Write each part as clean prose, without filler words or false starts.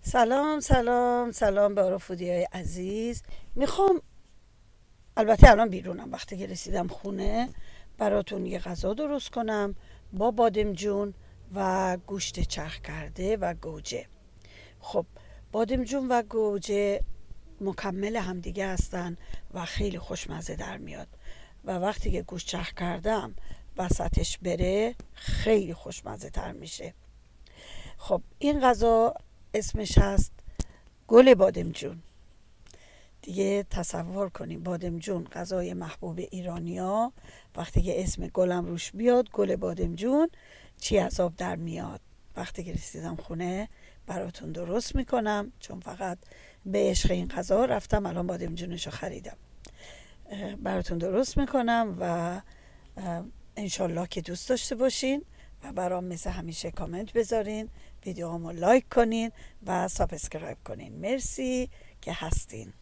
سلام سلام سلام به آرافودی های عزیز. میخوام البته الان بیرونم، وقتی که رسیدم خونه براتون یه غذا درست کنم با بادمجون و گوشت چرخ کرده و گوجه. خب، بادمجون و گوجه مکمل همدیگه هستن و خیلی خوشمزه در میاد و وقتی که گوشت چرخ کردم وسطش بره خیلی خوشمزه تر میشه. خب، این غذا اسمش هست گل بادمجون. دیگه تصور کنیم بادمجون غذای محبوب ایرانیا، وقتی که اسم گلم روش بیاد، گل بادمجون، چی از آب در میاد. وقتی که رسیدم خونه براتون درست میکنم، چون فقط به عشق این غذا رفتم الان بادمجونشو خریدم. براتون درست میکنم و انشالله که دوست داشته باشین و برام مثل همیشه کامنت بذارین، ویدیوهامو لایک کنین و سابسکرایب کنین. مرسی که هستین.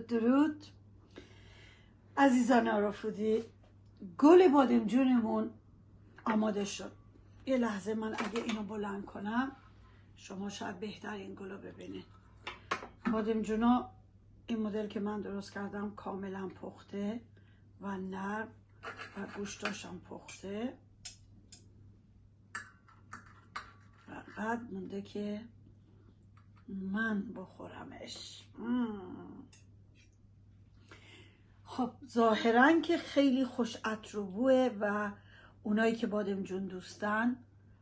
درود عزیزان آرافودی، گل بادمجونمون آماده شد. یه لحظه من اگه اینو بلند کنم شما شاید بهتر این گل رو ببینید. بادمجونا این مدل که من درست کردم کاملا پخته و نرم و گوشتاشم پخته، فقط مونده که من بخورمش. خب ظاهرا که خیلی خوش عطر و بوه و اونایی که بادمجون دوستن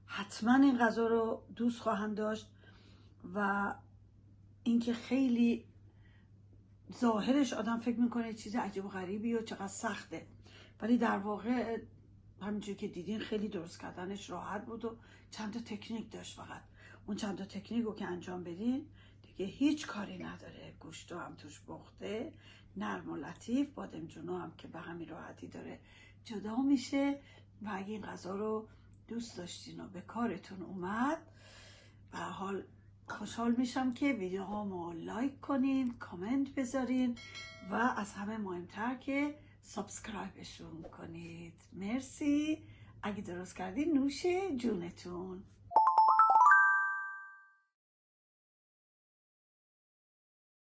حتما این غذا رو دوست خواهند داشت و اینکه خیلی ظاهرش آدم فکر میکنه چیز عجیب و غریبی و چقدر سخته، ولی در واقع همینجوری که دیدین خیلی درست کردنش راحت بود و چند تا تکنیک داشت. فقط اون چند تا تکنیک رو که انجام بدین دیگه هیچ کاری نداره. گوشت هم توش پخته، نرم و لطیف، بادمجونو هم که به همین راحتی داره جدا میشه. و اگه این غذا رو دوست داشتین و به کارتون اومد، به هر حال خوشحال میشم که ویدیوهامو لایک کنین، کامنت بذارین و از همه مهمتر که سابسکرایبشون کنید. مرسی. اگه درست کردین نوش جونتون.